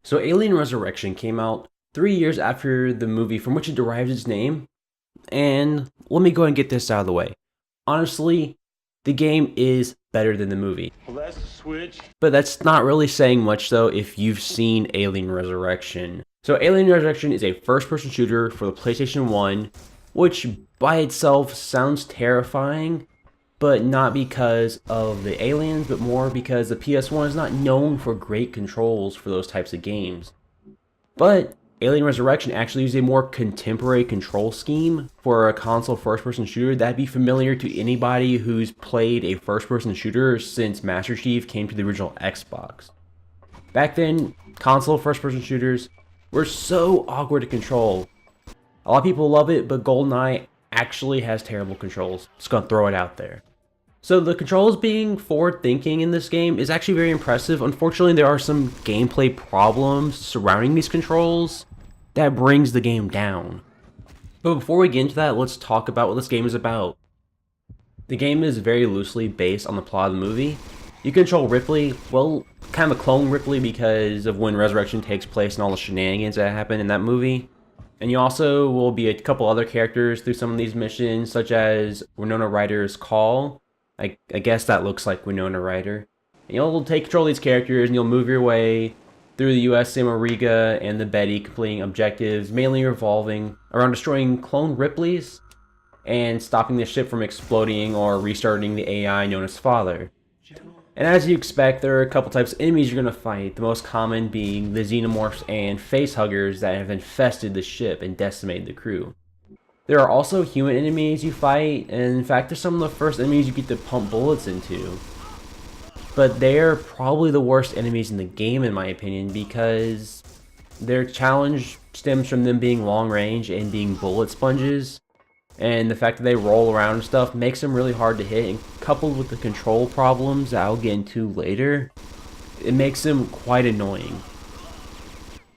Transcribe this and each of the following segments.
So Alien Resurrection came out 3 years after the movie from which it derives its name, and let me go and get this out of the way. Honestly, the game is better than the movie. Well, that's a switch. But that's not really saying much though if you've seen Alien Resurrection. So Alien Resurrection is a first-person shooter for the PlayStation 1, which by itself sounds terrifying, but not because of the aliens, but more because the PS1 is not known for great controls for those types of games. But Alien Resurrection actually used a more contemporary control scheme for a console first-person shooter that'd be familiar to anybody who's played a first-person shooter since Master Chief came to the original Xbox. Back then, console first-person shooters were so awkward to control. A lot of people love it, but GoldenEye actually has terrible controls. Just gonna throw it out there. So the controls being forward-thinking in this game is actually very impressive. Unfortunately, there are some gameplay problems surrounding these controls that brings the game down. But before we get into that, let's talk about what this game is about. The game is very loosely based on the plot of the movie. You control Ripley, well, kind of a clone Ripley because of when Resurrection takes place and all the shenanigans that happen in that movie. And you also will be a couple other characters through some of these missions, such as Winona Ryder's Call. I guess that looks like Winona Ryder. And you'll take control of these characters and you'll move your way through the USM Auriga and the Betty, completing objectives mainly revolving around destroying clone Ripleys and stopping the ship from exploding or restarting the AI known as Father. And as you expect, there are a couple types of enemies you're going to fight, the most common being the xenomorphs and facehuggers that have infested the ship and decimated the crew. There are also human enemies you fight, and in fact they're some of the first enemies you get to pump bullets into. But they're probably the worst enemies in the game in my opinion because their challenge stems from them being long range and being bullet sponges. And the fact that they roll around and stuff makes them really hard to hit, and coupled with the control problems that I'll get into later, it makes them quite annoying.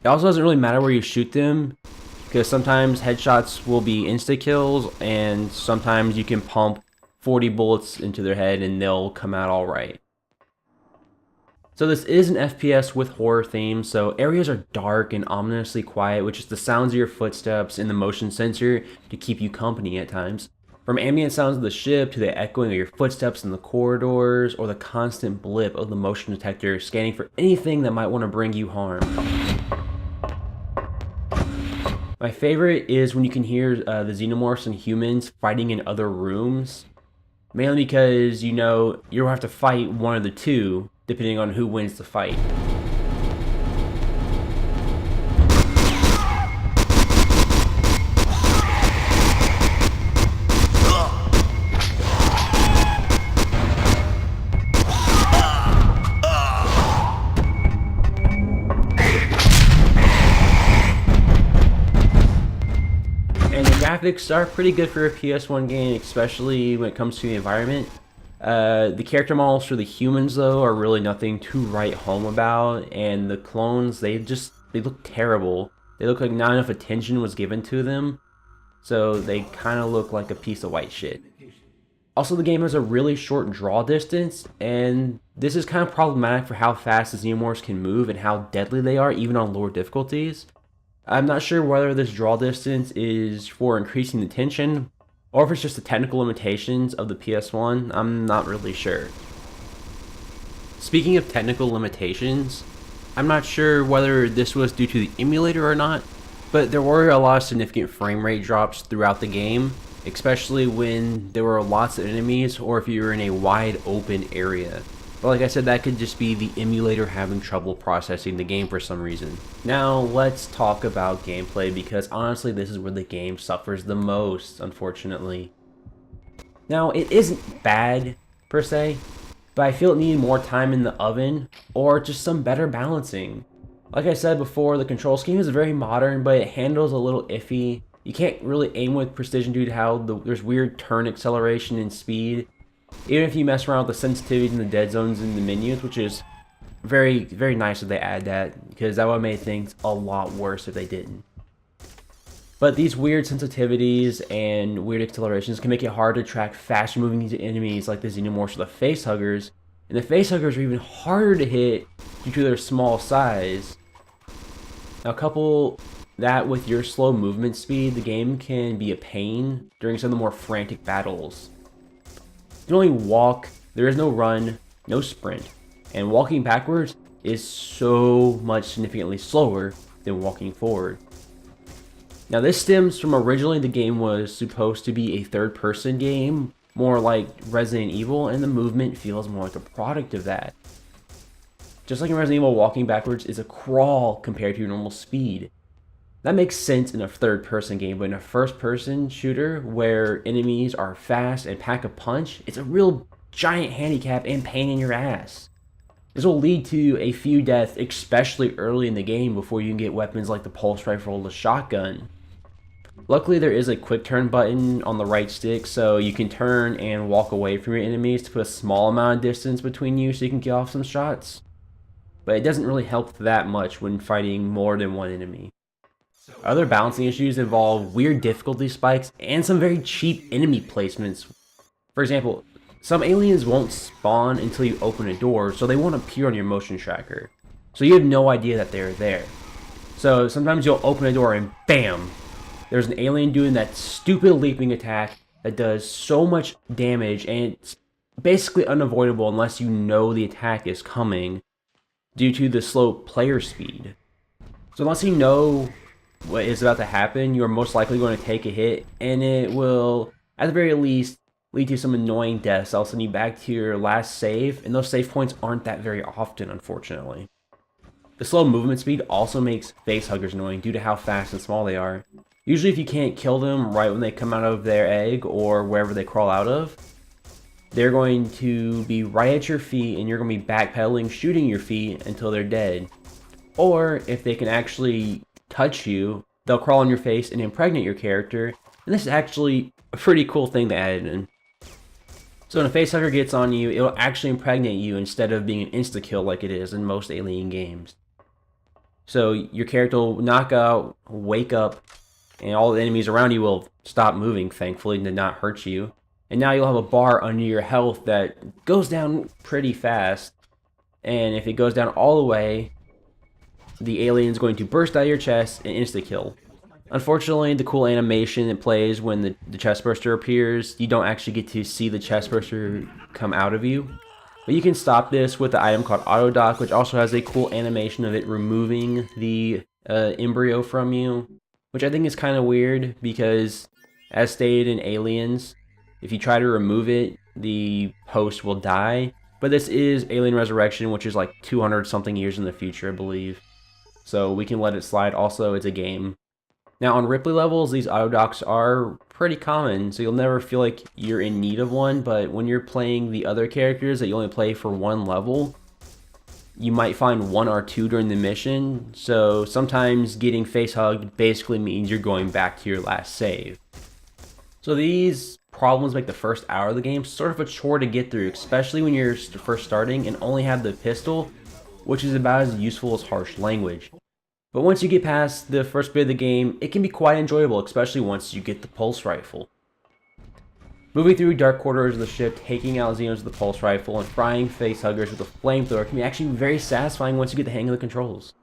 It also doesn't really matter where you shoot them, because sometimes headshots will be insta-kills, and sometimes you can pump 40 bullets into their head and they'll come out alright. So this is an FPS with horror themes, so areas are dark and ominously quiet, which is the sounds of your footsteps and the motion sensor to keep you company at times. From ambient sounds of the ship to the echoing of your footsteps in the corridors, or the constant blip of the motion detector scanning for anything that might want to bring you harm. My favorite is when you can hear the xenomorphs and humans fighting in other rooms, mainly because you know you'll have to fight one of the two depending on who wins the fight. Graphics are pretty good for a PS1 game, especially when it comes to the environment. The character models for the humans, though, are really nothing to write home about, and the clones, they look terrible. They look like not enough attention was given to them, so they kind of look like a piece of white shit. Also, the game has a really short draw distance, and this is kind of problematic for how fast the xenomorphs can move and how deadly they are, even on lower difficulties. I'm not sure whether this draw distance is for increasing the tension, or if it's just the technical limitations of the PS1. I'm not really sure. Speaking of technical limitations, I'm not sure whether this was due to the emulator or not, but there were a lot of significant frame rate drops throughout the game, especially when there were lots of enemies or if you were in a wide open area. But like I said, that could just be the emulator having trouble processing the game for some reason. Now let's talk about gameplay, because honestly this is where the game suffers the most, unfortunately. Now it isn't bad per se, but I feel it needed more time in the oven or just some better balancing. Like I said before, the control scheme is very modern, but it handles a little iffy. You can't really aim with precision due to how there's weird turn acceleration and speed. Even if you mess around with the sensitivities and the dead zones in the menus, which is very, very nice that they add that, because that would have made things a lot worse if they didn't. But these weird sensitivities and weird accelerations can make it hard to track faster moving enemies like the xenomorphs or the facehuggers, and the facehuggers are even harder to hit due to their small size. Now couple that with your slow movement speed, the game can be a pain during some of the more frantic battles. You can only walk, there is no run, no sprint, and walking backwards is so much significantly slower than walking forward. Now this stems from originally the game was supposed to be a third-person game, more like Resident Evil, and the movement feels more like a product of that. Just like in Resident Evil, walking backwards is a crawl compared to your normal speed. That makes sense in a third-person game, but in a first-person shooter where enemies are fast and pack a punch, it's a real giant handicap and pain in your ass. This will lead to a few deaths, especially early in the game before you can get weapons like the pulse rifle or the shotgun. Luckily, there is a quick turn button on the right stick, so you can turn and walk away from your enemies to put a small amount of distance between you so you can get off some shots. But it doesn't really help that much when fighting more than one enemy. Other balancing issues involve weird difficulty spikes and some very cheap enemy placements. For example, some aliens won't spawn until you open a door, so they won't appear on your motion tracker. So you have no idea that they're there. So sometimes you'll open a door and BAM! There's an alien doing that stupid leaping attack that does so much damage, and it's basically unavoidable unless you know the attack is coming due to the slow player speed. So unless you know what is about to happen, you're most likely going to take a hit, and it will, at the very least, lead to some annoying deaths. I'll send you back to your last save, and those save points aren't that very often, unfortunately. The slow movement speed also makes facehuggers annoying due to how fast and small they are. Usually if you can't kill them right when they come out of their egg or wherever they crawl out of, they're going to be right at your feet and you're going to be backpedaling, shooting your feet until they're dead. Or if they can actually touch you, they'll crawl on your face and impregnate your character, and this is actually a pretty cool thing they added in. So when a facehugger gets on you, it'll actually impregnate you instead of being an insta-kill like it is in most Alien games. So your character will knock out, wake up, and all the enemies around you will stop moving, thankfully, to not hurt you. And now you'll have a bar under your health that goes down pretty fast. And if it goes down all the way, the alien's going to burst out of your chest and insta-kill. Unfortunately, the cool animation that plays when the chest burster appears, you don't actually get to see the chest burster come out of you. But you can stop this with the item called Auto Dock, which also has a cool animation of it removing the embryo from you. Which I think is kind of weird because, as stated in Aliens, if you try to remove it, the host will die. But this is Alien Resurrection, which is like 200 something years in the future, I believe. So we can let it slide. Also, it's a game. Now on Ripley levels, these auto docks are pretty common, so you'll never feel like you're in need of one, but when you're playing the other characters that you only play for one level, you might find one or two during the mission, so sometimes getting face hugged basically means you're going back to your last save. So these problems make the first hour of the game sort of a chore to get through, especially when you're first starting and only have the pistol, which is about as useful as harsh language. But once you get past the first bit of the game, it can be quite enjoyable, especially once you get the pulse rifle. Moving through dark corridors of the ship, taking out Xenos with the pulse rifle, and frying facehuggers with a flamethrower can be actually very satisfying once you get the hang of the controls.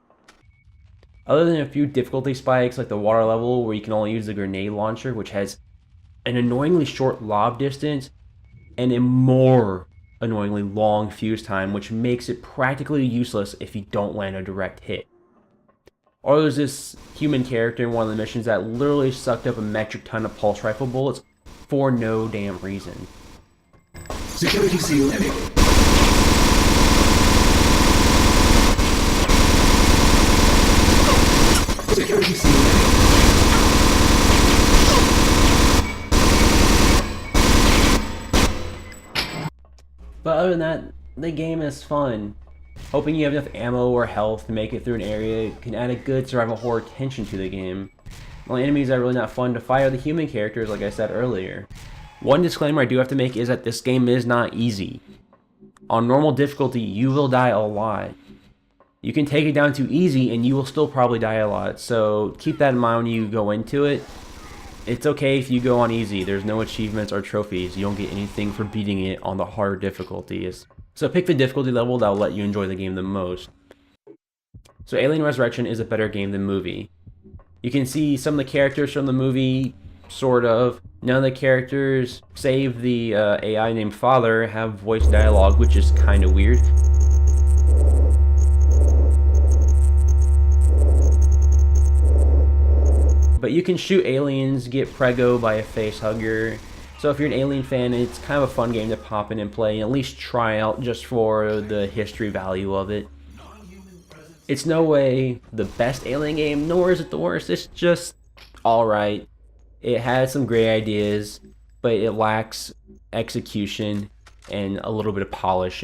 Other than a few difficulty spikes like the water level where you can only use the grenade launcher, which has an annoyingly short lob distance and a more annoyingly long fuse time, which makes it practically useless if you don't land a direct hit. Or there's this human character in one of the missions that literally sucked up a metric ton of pulse rifle bullets for no damn reason. Security seal enabled. Security seal enabled. But other than that, the game is fun. Hoping you have enough ammo or health to make it through an area can add a good survival horror tension to the game. The only enemies that are really not fun to fight are the human characters, like I said earlier. One disclaimer I do have to make is that this game is not easy. On normal difficulty, you will die a lot. You can take it down to easy and you will still probably die a lot, so keep that in mind when you go into it. It's okay if you go on easy, there's no achievements or trophies, you don't get anything for beating it on the harder difficulties. So pick the difficulty level that will let you enjoy the game the most. So Alien Resurrection is a better game than movie. You can see some of the characters from the movie, sort of. None of the characters, save the AI named Father, have voice dialogue, which is kind of weird. But you can shoot aliens, get prego by a facehugger. So if you're an Alien fan, it's kind of a fun game to pop in and play, and at least try out just for the history value of it. It's no way the best Alien game, nor is it the worst. It's just alright. It has some great ideas, but it lacks execution and a little bit of polish.